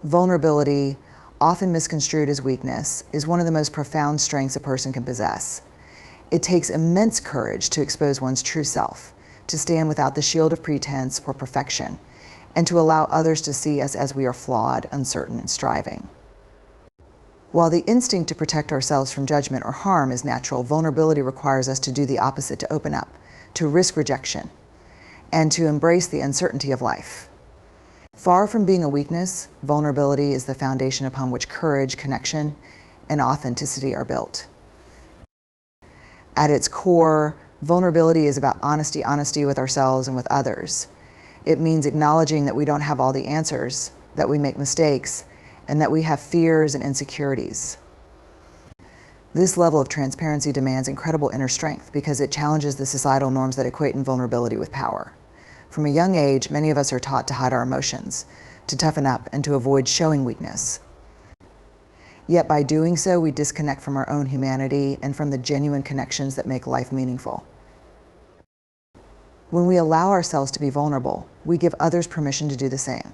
Vulnerability, often misconstrued as weakness, is one of the most profound strengths a person can possess. It takes immense courage to expose one's true self, to stand without the shield of pretense or perfection, and to allow others to see us as we are flawed, uncertain, and striving. While the instinct to protect ourselves from judgment or harm is natural, vulnerability requires us to do the opposite, to open up, to risk rejection, and to embrace the uncertainty of life. Far from being a weakness, vulnerability is the foundation upon which courage, connection, and authenticity are built. At its core, vulnerability is about honesty with ourselves and with others. It means acknowledging that we don't have all the answers, that we make mistakes, and that we have fears and insecurities. This level of transparency demands incredible inner strength because it challenges the societal norms that equate invulnerability with power. From a young age, many of us are taught to hide our emotions, to toughen up, and to avoid showing weakness. Yet by doing so, we disconnect from our own humanity and from the genuine connections that make life meaningful. When we allow ourselves to be vulnerable, we give others permission to do the same.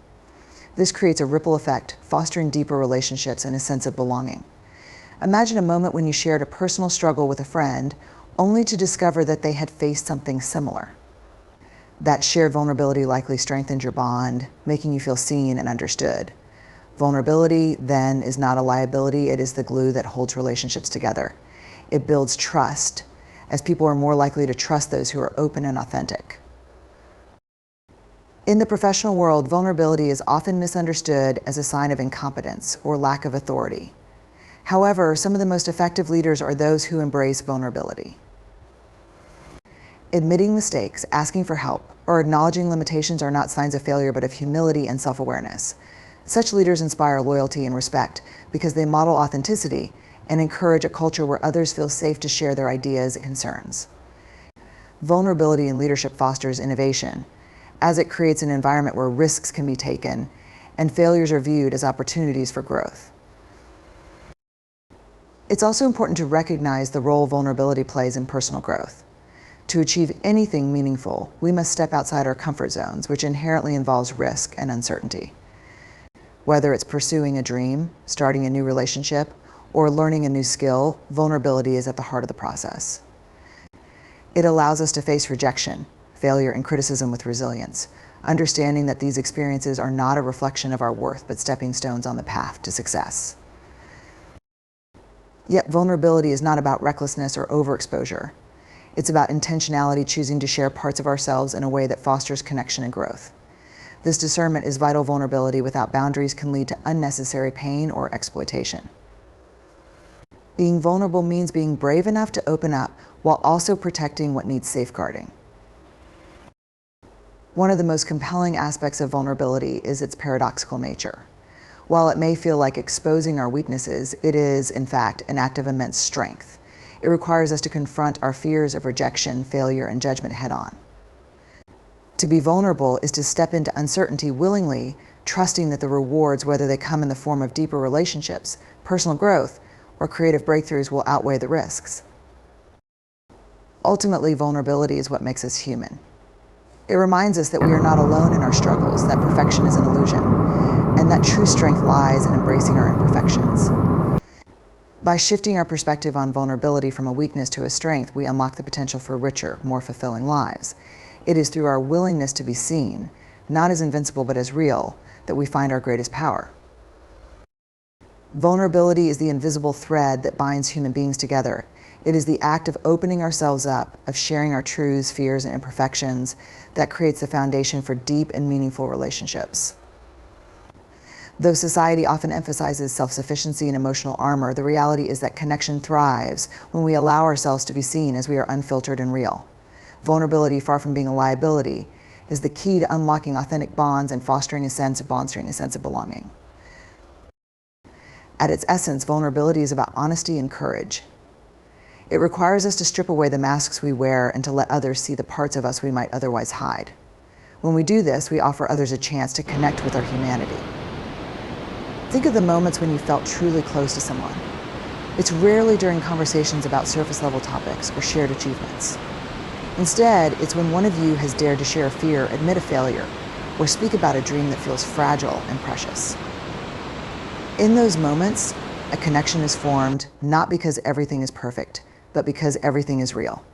This creates a ripple effect, fostering deeper relationships and a sense of belonging. Imagine a moment when you shared a personal struggle with a friend, only to discover that they had faced something similar. That shared vulnerability likely strengthened your bond, making you feel seen and understood. Vulnerability, then, is not a liability, it is the glue that holds relationships together. It builds trust, as people are more likely to trust those who are open and authentic. In the professional world, vulnerability is often misunderstood as a sign of incompetence or lack of authority. However, some of the most effective leaders are those who embrace vulnerability. Admitting mistakes, asking for help, or acknowledging limitations are not signs of failure but of humility and self-awareness. Such leaders inspire loyalty and respect because they model authenticity and encourage a culture where others feel safe to share their ideas and concerns. Vulnerability in leadership fosters innovation, as it creates an environment where risks can be taken and failures are viewed as opportunities for growth. It's also important to recognize the role vulnerability plays in personal growth. To achieve anything meaningful, we must step outside our comfort zones, which inherently involves risk and uncertainty. Whether it's pursuing a dream, starting a new relationship, or learning a new skill, vulnerability is at the heart of the process. It allows us to face rejection, failure, and criticism with resilience, understanding that these experiences are not a reflection of our worth, but stepping stones on the path to success. Yet vulnerability is not about recklessness or overexposure. It's about intentionality, choosing to share parts of ourselves in a way that fosters connection and growth. This discernment is vital. Vulnerability without boundaries can lead to unnecessary pain or exploitation. Being vulnerable means being brave enough to open up while also protecting what needs safeguarding. One of the most compelling aspects of vulnerability is its paradoxical nature. While it may feel like exposing our weaknesses, it is, in fact, an act of immense strength. It requires us to confront our fears of rejection, failure, and judgment head-on. To be vulnerable is to step into uncertainty willingly, trusting that the rewards, whether they come in the form of deeper relationships, personal growth, or creative breakthroughs, will outweigh the risks. Ultimately, vulnerability is what makes us human. It reminds us that we are not alone in our struggles, that perfection is an illusion, and that true strength lies in embracing our imperfections. By shifting our perspective on vulnerability from a weakness to a strength, we unlock the potential for richer, more fulfilling lives. It is through our willingness to be seen, not as invincible but as real, that we find our greatest power. Vulnerability is the invisible thread that binds human beings together. It is the act of opening ourselves up, of sharing our truths, fears, and imperfections that creates the foundation for deep and meaningful relationships. Though society often emphasizes self-sufficiency and emotional armor, the reality is that connection thrives when we allow ourselves to be seen as we are unfiltered and real. Vulnerability, far from being a liability, is the key to unlocking authentic bonds and fostering a sense of belonging. At its essence, vulnerability is about honesty and courage. It requires us to strip away the masks we wear and to let others see the parts of us we might otherwise hide. When we do this, we offer others a chance to connect with our humanity. Think of the moments when you felt truly close to someone. It's rarely during conversations about surface-level topics or shared achievements. Instead, it's when one of you has dared to share a fear, admit a failure, or speak about a dream that feels fragile and precious. In those moments, a connection is formed not because everything is perfect, but because everything is real.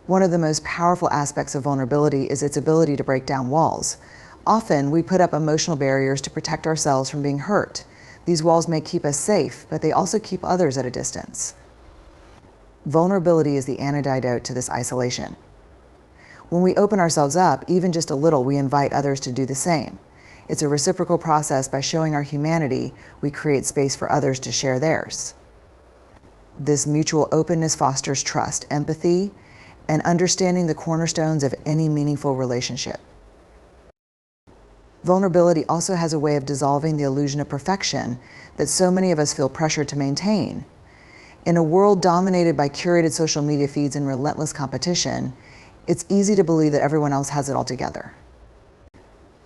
One of the most powerful aspects of vulnerability is its ability to break down walls. Often, we put up emotional barriers to protect ourselves from being hurt. These walls may keep us safe, but they also keep others at a distance. Vulnerability is the antidote to this isolation. When we open ourselves up, even just a little, we invite others to do the same. It's a reciprocal process. By showing our humanity, we create space for others to share theirs. This mutual openness fosters trust, empathy, and understanding, the cornerstones of any meaningful relationship. Vulnerability also has a way of dissolving the illusion of perfection that so many of us feel pressured to maintain. In a world dominated by curated social media feeds and relentless competition, it's easy to believe that everyone else has it all together.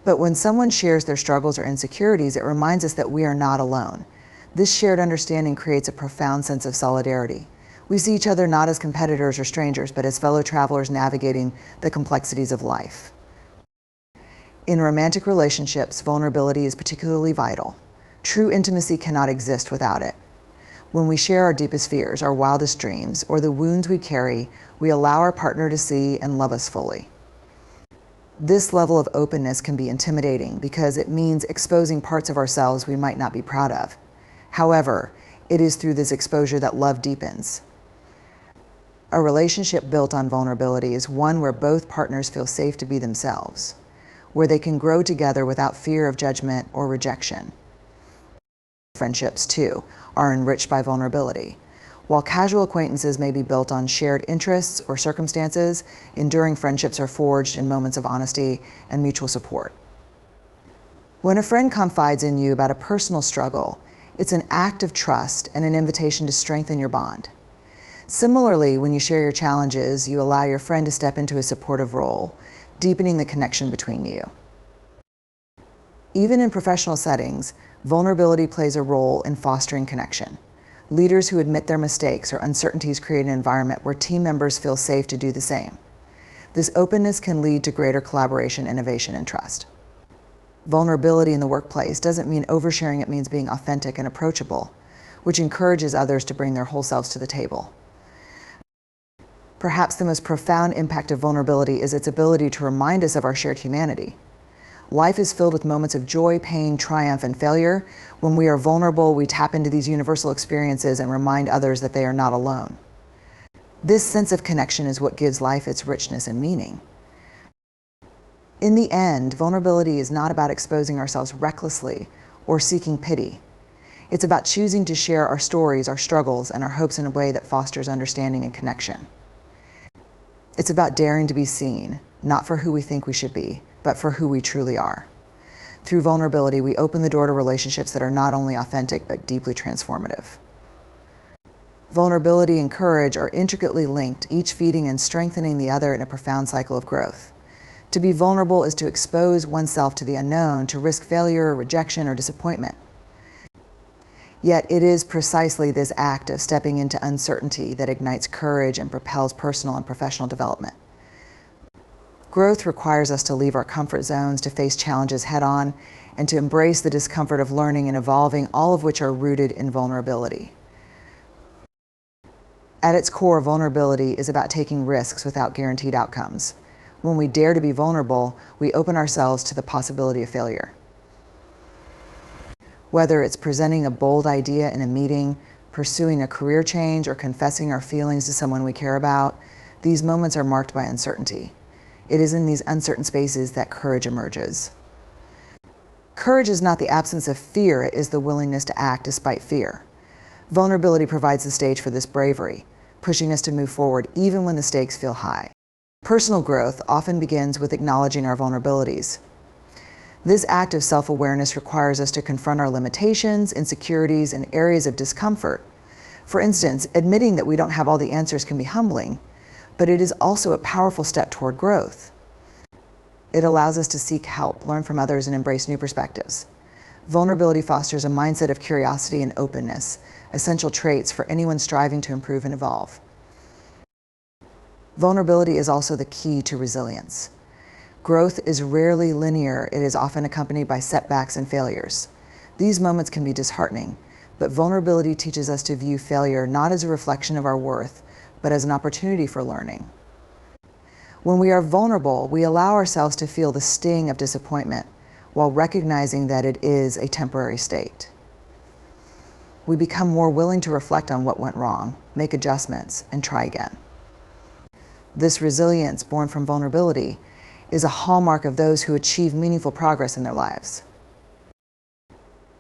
But when someone shares their struggles or insecurities, it reminds us that we are not alone. This shared understanding creates a profound sense of solidarity. We see each other not as competitors or strangers, but as fellow travelers navigating the complexities of life. In romantic relationships, vulnerability is particularly vital. True intimacy cannot exist without it. When we share our deepest fears, our wildest dreams, or the wounds we carry, we allow our partner to see and love us fully. This level of openness can be intimidating because it means exposing parts of ourselves we might not be proud of. However, it is through this exposure that love deepens. A relationship built on vulnerability is one where both partners feel safe to be themselves, where they can grow together without fear of judgment or rejection. Friendships, too, are enriched by vulnerability. While casual acquaintances may be built on shared interests or circumstances, enduring friendships are forged in moments of honesty and mutual support. When a friend confides in you about a personal struggle, it's an act of trust and an invitation to strengthen your bond. Similarly, when you share your challenges, you allow your friend to step into a supportive role, deepening the connection between you. Even in professional settings, vulnerability plays a role in fostering connection. Leaders who admit their mistakes or uncertainties create an environment where team members feel safe to do the same. This openness can lead to greater collaboration, innovation, and trust. Vulnerability in the workplace doesn't mean oversharing, it means being authentic and approachable, which encourages others to bring their whole selves to the table. Perhaps the most profound impact of vulnerability is its ability to remind us of our shared humanity. Life is filled with moments of joy, pain, triumph, and failure. When we are vulnerable, we tap into these universal experiences and remind others that they are not alone. This sense of connection is what gives life its richness and meaning. In the end, vulnerability is not about exposing ourselves recklessly or seeking pity. It's about choosing to share our stories, our struggles, and our hopes in a way that fosters understanding and connection. It's about daring to be seen, not for who we think we should be, but for who we truly are. Through vulnerability, we open the door to relationships that are not only authentic, but deeply transformative. Vulnerability and courage are intricately linked, each feeding and strengthening the other in a profound cycle of growth. To be vulnerable is to expose oneself to the unknown, to risk failure, rejection, or disappointment. Yet it is precisely this act of stepping into uncertainty that ignites courage and propels personal and professional development. Growth requires us to leave our comfort zones, to face challenges head-on, and to embrace the discomfort of learning and evolving, all of which are rooted in vulnerability. At its core, vulnerability is about taking risks without guaranteed outcomes. When we dare to be vulnerable, we open ourselves to the possibility of failure. Whether it's presenting a bold idea in a meeting, pursuing a career change, or confessing our feelings to someone we care about, these moments are marked by uncertainty. It is in these uncertain spaces that courage emerges. Courage is not the absence of fear, it is the willingness to act despite fear. Vulnerability provides the stage for this bravery, pushing us to move forward even when the stakes feel high. Personal growth often begins with acknowledging our vulnerabilities. This act of self-awareness requires us to confront our limitations, insecurities, and areas of discomfort. For instance, admitting that we don't have all the answers can be humbling, but it is also a powerful step toward growth. It allows us to seek help, learn from others, and embrace new perspectives. Vulnerability fosters a mindset of curiosity and openness, essential traits for anyone striving to improve and evolve. Vulnerability is also the key to resilience. Growth is rarely linear. It is often accompanied by setbacks and failures. These moments can be disheartening, but vulnerability teaches us to view failure not as a reflection of our worth, but as an opportunity for learning. When we are vulnerable, we allow ourselves to feel the sting of disappointment while recognizing that it is a temporary state. We become more willing to reflect on what went wrong, make adjustments, and try again. This resilience born from vulnerability is a hallmark of those who achieve meaningful progress in their lives.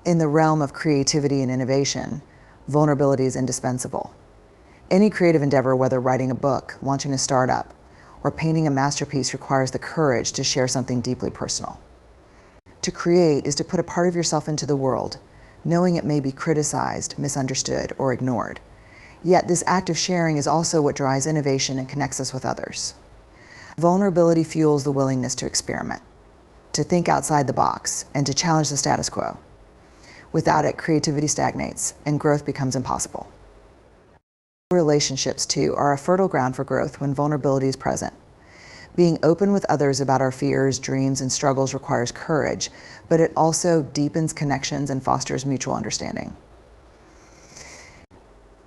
In the realm of creativity and innovation, vulnerability is indispensable. Any creative endeavor, whether writing a book, launching a startup, or painting a masterpiece, requires the courage to share something deeply personal. To create is to put a part of yourself into the world, knowing it may be criticized, misunderstood, or ignored. Yet this act of sharing is also what drives innovation and connects us with others. Vulnerability fuels the willingness to experiment, to think outside the box, and to challenge the status quo. Without it, creativity stagnates and growth becomes impossible. Relationships, too, are a fertile ground for growth when vulnerability is present. Being open with others about our fears, dreams, and struggles requires courage, but it also deepens connections and fosters mutual understanding.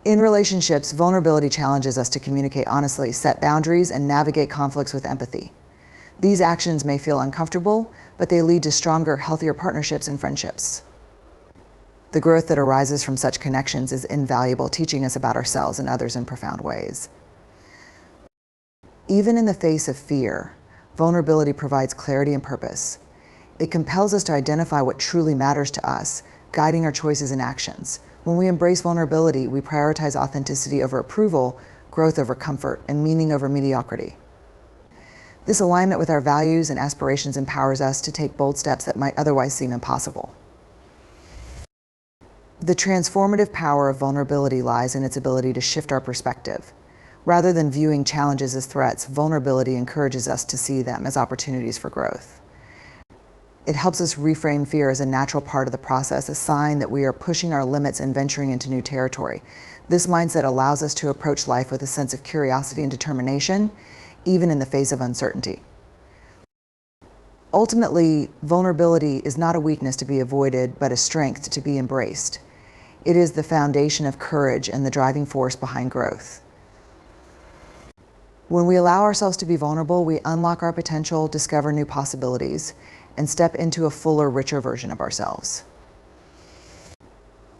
In relationships, vulnerability challenges us to communicate honestly, set boundaries, and navigate conflicts with empathy. These actions may feel uncomfortable, but they lead to stronger, healthier partnerships and friendships. The growth that arises from such connections is invaluable, teaching us about ourselves and others in profound ways. Even in the face of fear, vulnerability provides clarity and purpose. It compels us to identify what truly matters to us, guiding our choices and actions. When we embrace vulnerability, we prioritize authenticity over approval, growth over comfort, and meaning over mediocrity. This alignment with our values and aspirations empowers us to take bold steps that might otherwise seem impossible. The transformative power of vulnerability lies in its ability to shift our perspective. Rather than viewing challenges as threats, vulnerability encourages us to see them as opportunities for growth. It helps us reframe fear as a natural part of the process, a sign that we are pushing our limits and venturing into new territory. This mindset allows us to approach life with a sense of curiosity and determination, even in the face of uncertainty. Ultimately, vulnerability is not a weakness to be avoided, but a strength to be embraced. It is the foundation of courage and the driving force behind growth. When we allow ourselves to be vulnerable, we unlock our potential, discover new possibilities, and step into a fuller, richer version of ourselves.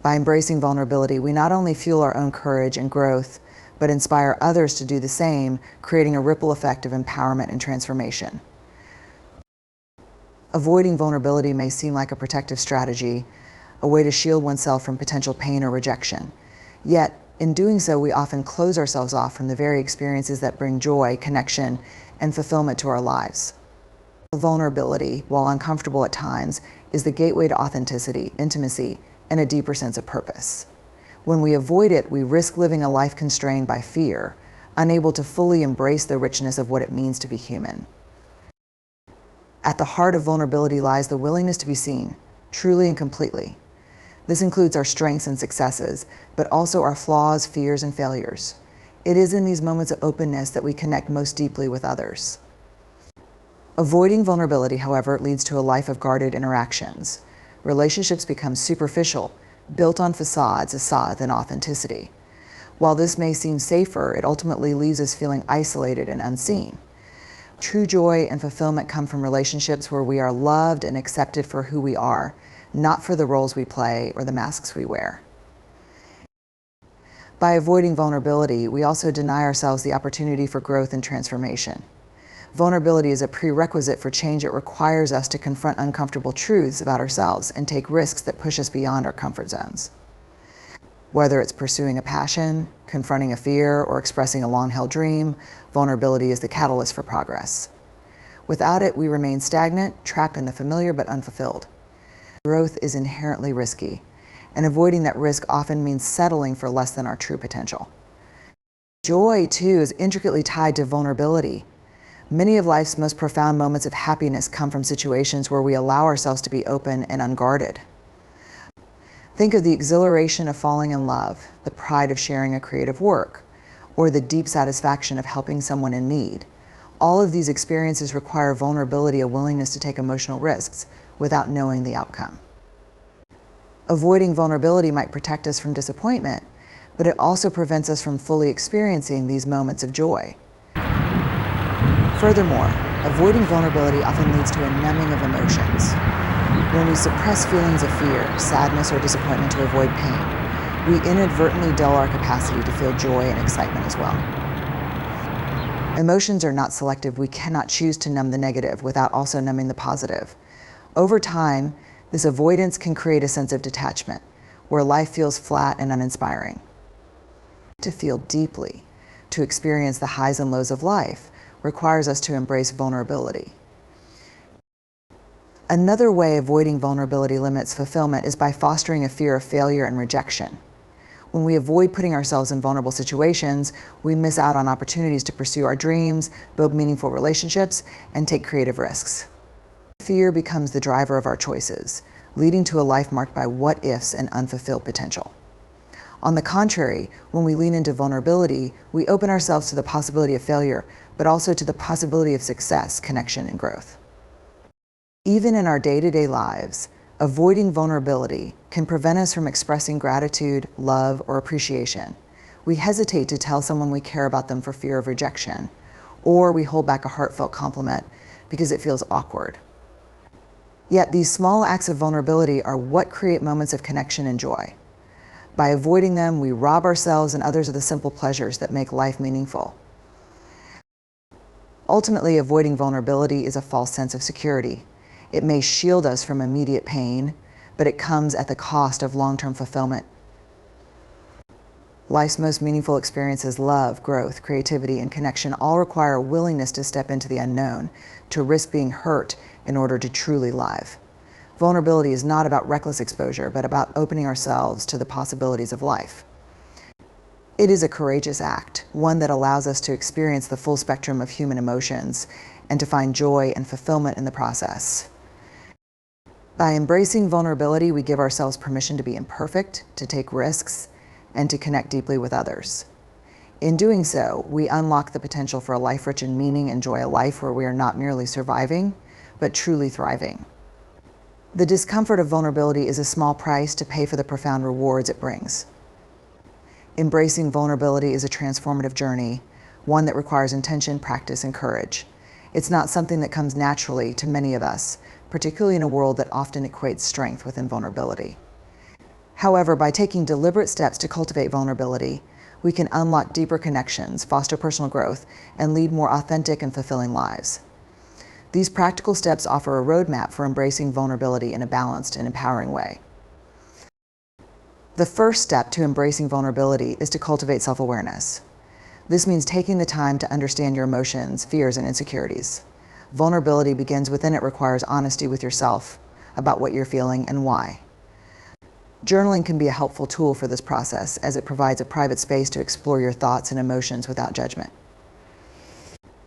By embracing vulnerability, we not only fuel our own courage and growth, but inspire others to do the same, creating a ripple effect of empowerment and transformation. Avoiding vulnerability may seem like a protective strategy, a way to shield oneself from potential pain or rejection. Yet, in doing so, we often close ourselves off from the very experiences that bring joy, connection, and fulfillment to our lives. Vulnerability, while uncomfortable at times, is the gateway to authenticity, intimacy, and a deeper sense of purpose. When we avoid it, we risk living a life constrained by fear, unable to fully embrace the richness of what it means to be human. At the heart of vulnerability lies the willingness to be seen, truly and completely. This includes our strengths and successes, but also our flaws, fears, and failures. It is in these moments of openness that we connect most deeply with others. Avoiding vulnerability, however, leads to a life of guarded interactions. Relationships become superficial, built on facades than authenticity. While this may seem safer, it ultimately leaves us feeling isolated and unseen. True joy and fulfillment come from relationships where we are loved and accepted for who we are, not for the roles we play or the masks we wear. By avoiding vulnerability, we also deny ourselves the opportunity for growth and transformation. Vulnerability is a prerequisite for change. It requires us to confront uncomfortable truths about ourselves and take risks that push us beyond our comfort zones. Whether it's pursuing a passion, confronting a fear, or expressing a long-held dream, vulnerability is the catalyst for progress. Without it, we remain stagnant, trapped in the familiar but unfulfilled. Growth is inherently risky, and avoiding that risk often means settling for less than our true potential. Joy, too, is intricately tied to vulnerability. Many of life's most profound moments of happiness come from situations where we allow ourselves to be open and unguarded. Think of the exhilaration of falling in love, the pride of sharing a creative work, or the deep satisfaction of helping someone in need. All of these experiences require vulnerability, a willingness to take emotional risks without knowing the outcome. Avoiding vulnerability might protect us from disappointment, but it also prevents us from fully experiencing these moments of joy. Furthermore, avoiding vulnerability often leads to a numbing of emotions. When we suppress feelings of fear, sadness, or disappointment to avoid pain, we inadvertently dull our capacity to feel joy and excitement as well. Emotions are not selective. We cannot choose to numb the negative without also numbing the positive. Over time, this avoidance can create a sense of detachment, where life feels flat and uninspiring. To feel deeply, to experience the highs and lows of life, requires us to embrace vulnerability. Another way avoiding vulnerability limits fulfillment is by fostering a fear of failure and rejection. When we avoid putting ourselves in vulnerable situations, we miss out on opportunities to pursue our dreams, build meaningful relationships, and take creative risks. Fear becomes the driver of our choices, leading to a life marked by what-ifs and unfulfilled potential. On the contrary, when we lean into vulnerability, we open ourselves to the possibility of failure, but also to the possibility of success, connection, and growth. Even in our day-to-day lives, avoiding vulnerability can prevent us from expressing gratitude, love, or appreciation. We hesitate to tell someone we care about them for fear of rejection, or we hold back a heartfelt compliment because it feels awkward. Yet these small acts of vulnerability are what create moments of connection and joy. By avoiding them, we rob ourselves and others of the simple pleasures that make life meaningful. Ultimately, avoiding vulnerability is a false sense of security. It may shield us from immediate pain, but it comes at the cost of long-term fulfillment. Life's most meaningful experiences, love, growth, creativity, and connection all require a willingness to step into the unknown, to risk being hurt in order to truly live. Vulnerability is not about reckless exposure, but about opening ourselves to the possibilities of life. It is a courageous act, one that allows us to experience the full spectrum of human emotions and to find joy and fulfillment in the process. By embracing vulnerability, we give ourselves permission to be imperfect, to take risks, and to connect deeply with others. In doing so, we unlock the potential for a life rich in meaning and joy, a life where we are not merely surviving, but truly thriving. The discomfort of vulnerability is a small price to pay for the profound rewards it brings. Embracing vulnerability is a transformative journey, one that requires intention, practice, and courage. It's not something that comes naturally to many of us, particularly in a world that often equates strength with invulnerability. However, by taking deliberate steps to cultivate vulnerability, we can unlock deeper connections, foster personal growth, and lead more authentic and fulfilling lives. These practical steps offer a roadmap for embracing vulnerability in a balanced and empowering way. The first step to embracing vulnerability is to cultivate self-awareness. This means taking the time to understand your emotions, fears, and insecurities. Vulnerability begins within. It requires honesty with yourself about what you're feeling and why. Journaling can be a helpful tool for this process, as it provides a private space to explore your thoughts and emotions without judgment.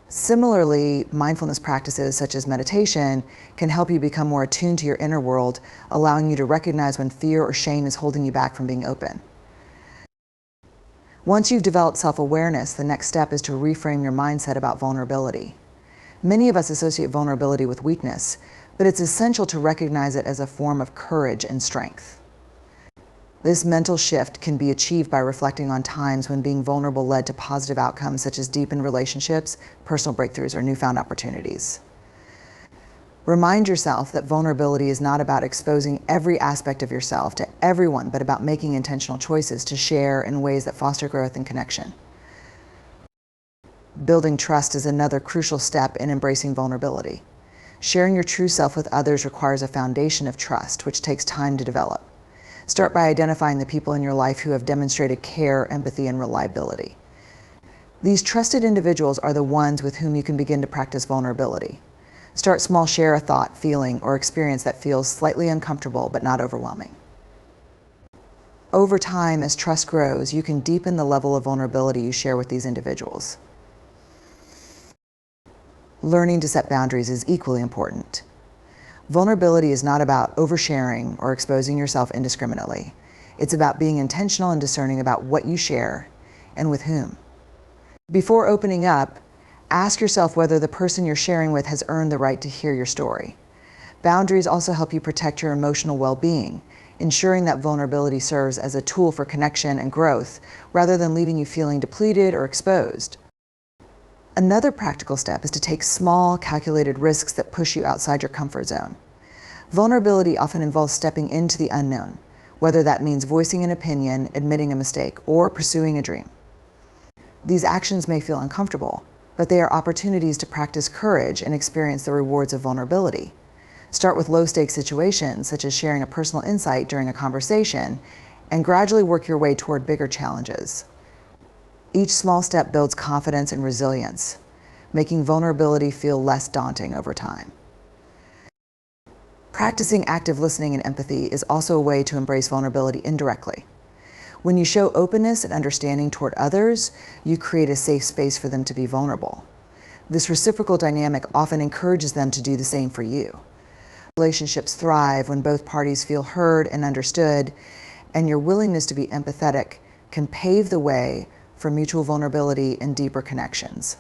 Similarly, mindfulness practices such as meditation can help you become more attuned to your inner world, allowing you to recognize when fear or shame is holding you back from being open. Once you've developed self-awareness, the next step is to reframe your mindset about vulnerability. Many of us associate vulnerability with weakness, but it's essential to recognize it as a form of courage and strength. This mental shift can be achieved by reflecting on times when being vulnerable led to positive outcomes such as deepened relationships, personal breakthroughs, or newfound opportunities. Remind yourself that vulnerability is not about exposing every aspect of yourself to everyone, but about making intentional choices to share in ways that foster growth and connection. Building trust is another crucial step in embracing vulnerability. Sharing your true self with others requires a foundation of trust, which takes time to develop. Start by identifying the people in your life who have demonstrated care, empathy, and reliability. These trusted individuals are the ones with whom you can begin to practice vulnerability. Start small, share a thought, feeling, or experience that feels slightly uncomfortable but not overwhelming. Over time, as trust grows, you can deepen the level of vulnerability you share with these individuals. Learning to set boundaries is equally important. Vulnerability is not about oversharing or exposing yourself indiscriminately. It's about being intentional and discerning about what you share and with whom. Before opening up, ask yourself whether the person you're sharing with has earned the right to hear your story. Boundaries also help you protect your emotional well-being, ensuring that vulnerability serves as a tool for connection and growth rather than leaving you feeling depleted or exposed. Another practical step is to take small, calculated risks that push you outside your comfort zone. Vulnerability often involves stepping into the unknown, whether that means voicing an opinion, admitting a mistake, or pursuing a dream. These actions may feel uncomfortable, but they are opportunities to practice courage and experience the rewards of vulnerability. Start with low-stakes situations, such as sharing a personal insight during a conversation, and gradually work your way toward bigger challenges. Each small step builds confidence and resilience, making vulnerability feel less daunting over time. Practicing active listening and empathy is also a way to embrace vulnerability indirectly. When you show openness and understanding toward others, you create a safe space for them to be vulnerable. This reciprocal dynamic often encourages them to do the same for you. Relationships thrive when both parties feel heard and understood, and your willingness to be empathetic can pave the way for mutual vulnerability and deeper connections.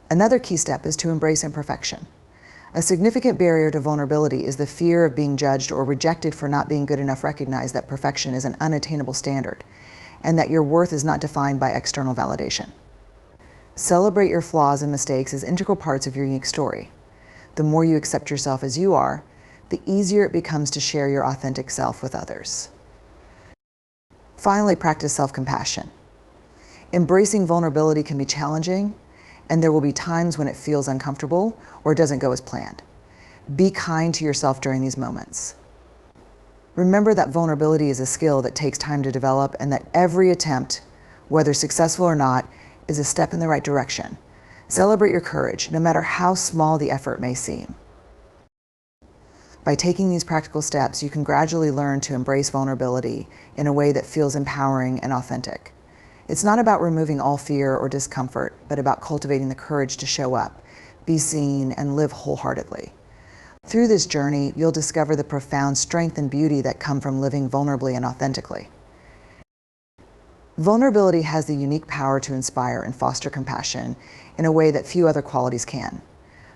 Another key step is to embrace imperfection. A significant barrier to vulnerability is the fear of being judged or rejected for not being good enough. Recognize that perfection is an unattainable standard, and that your worth is not defined by external validation. Celebrate your flaws and mistakes as integral parts of your unique story. The more you accept yourself as you are, the easier it becomes to share your authentic self with others. Finally, practice self-compassion. Embracing vulnerability can be challenging, and there will be times when it feels uncomfortable or doesn't go as planned. Be kind to yourself during these moments. Remember that vulnerability is a skill that takes time to develop, and that every attempt, whether successful or not, is a step in the right direction. Celebrate your courage, no matter how small the effort may seem. By taking these practical steps, you can gradually learn to embrace vulnerability in a way that feels empowering and authentic. It's not about removing all fear or discomfort, but about cultivating the courage to show up, be seen, and live wholeheartedly. Through this journey, you'll discover the profound strength and beauty that come from living vulnerably and authentically. Vulnerability has the unique power to inspire and foster compassion in a way that few other qualities can.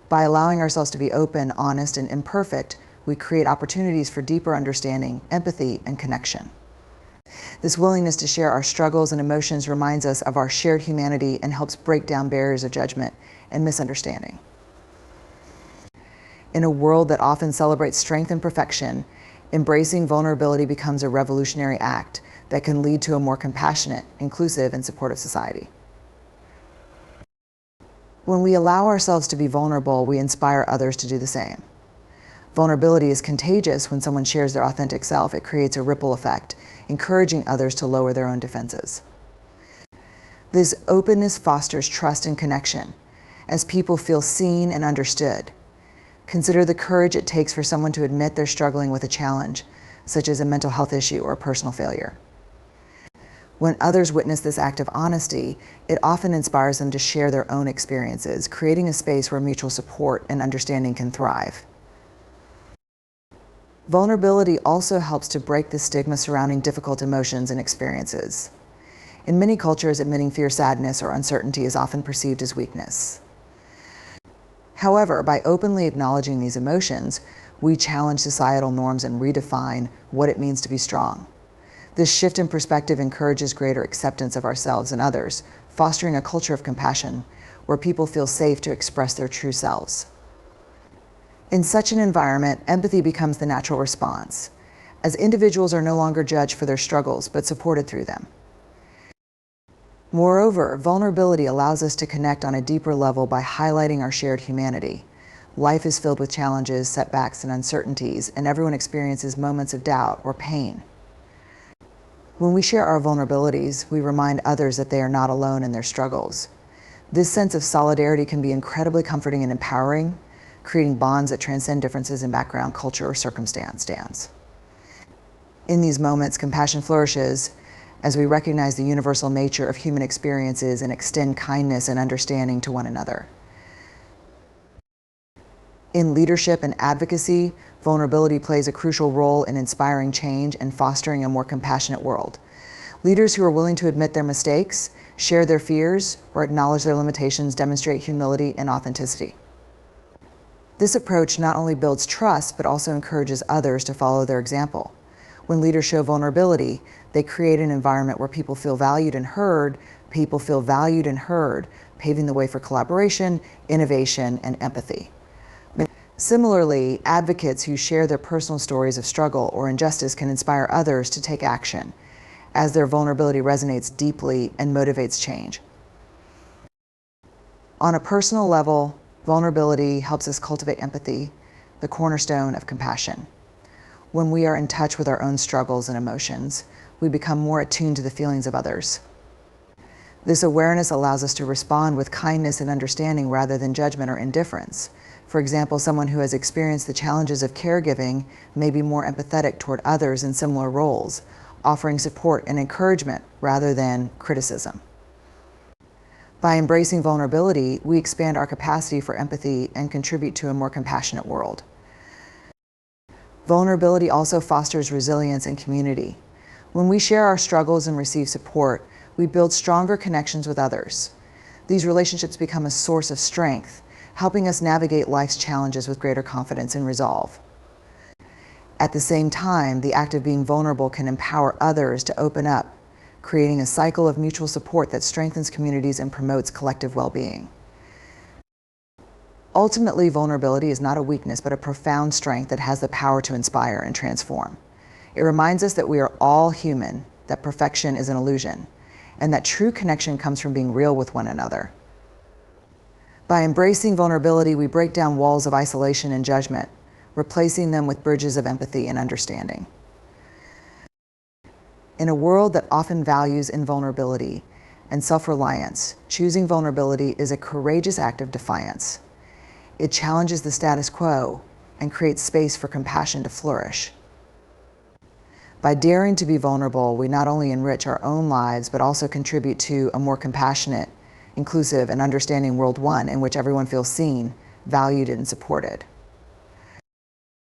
By allowing ourselves to be open, honest, and imperfect, we create opportunities for deeper understanding, empathy, and connection. This willingness to share our struggles and emotions reminds us of our shared humanity and helps break down barriers of judgment and misunderstanding. In a world that often celebrates strength and perfection, embracing vulnerability becomes a revolutionary act that can lead to a more compassionate, inclusive, and supportive society. When we allow ourselves to be vulnerable, we inspire others to do the same. Vulnerability is contagious. When someone shares their authentic self, it creates a ripple effect, encouraging others to lower their own defenses. This openness fosters trust and connection, as people feel seen and understood. Consider the courage it takes for someone to admit they're struggling with a challenge, such as a mental health issue or a personal failure. When others witness this act of honesty, it often inspires them to share their own experiences, creating a space where mutual support and understanding can thrive. Vulnerability also helps to break the stigma surrounding difficult emotions and experiences. In many cultures, admitting fear, sadness, or uncertainty is often perceived as weakness. However, by openly acknowledging these emotions, we challenge societal norms and redefine what it means to be strong. This shift in perspective encourages greater acceptance of ourselves and others, fostering a culture of compassion where people feel safe to express their true selves. In such an environment, empathy becomes the natural response, as individuals are no longer judged for their struggles, but supported through them. Moreover, vulnerability allows us to connect on a deeper level by highlighting our shared humanity. Life is filled with challenges, setbacks, and uncertainties, and everyone experiences moments of doubt or pain. When we share our vulnerabilities, we remind others that they are not alone in their struggles. This sense of solidarity can be incredibly comforting and empowering, creating bonds that transcend differences in background, culture, or circumstance. In these moments, compassion flourishes as we recognize the universal nature of human experiences and extend kindness and understanding to one another. In leadership and advocacy, vulnerability plays a crucial role in inspiring change and fostering a more compassionate world. Leaders who are willing to admit their mistakes, share their fears, or acknowledge their limitations demonstrate humility and authenticity. This approach not only builds trust, but also encourages others to follow their example. When leaders show vulnerability, they create an environment where people feel valued and heard, paving the way for collaboration, innovation, and empathy. Similarly, advocates who share their personal stories of struggle or injustice can inspire others to take action, as their vulnerability resonates deeply and motivates change. On a personal level, vulnerability helps us cultivate empathy, the cornerstone of compassion. When we are in touch with our own struggles and emotions, we become more attuned to the feelings of others. This awareness allows us to respond with kindness and understanding rather than judgment or indifference. For example, someone who has experienced the challenges of caregiving may be more empathetic toward others in similar roles, offering support and encouragement rather than criticism. By embracing vulnerability, we expand our capacity for empathy and contribute to a more compassionate world. Vulnerability also fosters resilience and community. When we share our struggles and receive support, we build stronger connections with others. These relationships become a source of strength, helping us navigate life's challenges with greater confidence and resolve. At the same time, the act of being vulnerable can empower others to open up, creating a cycle of mutual support that strengthens communities and promotes collective well-being. Ultimately, vulnerability is not a weakness, but a profound strength that has the power to inspire and transform. It reminds us that we are all human, that perfection is an illusion, and that true connection comes from being real with one another. By embracing vulnerability, we break down walls of isolation and judgment, replacing them with bridges of empathy and understanding. In a world that often values invulnerability and self-reliance, choosing vulnerability is a courageous act of defiance. It challenges the status quo and creates space for compassion to flourish. By daring to be vulnerable, we not only enrich our own lives, but also contribute to a more compassionate, inclusive, and understanding world, one in which everyone feels seen, valued, and supported.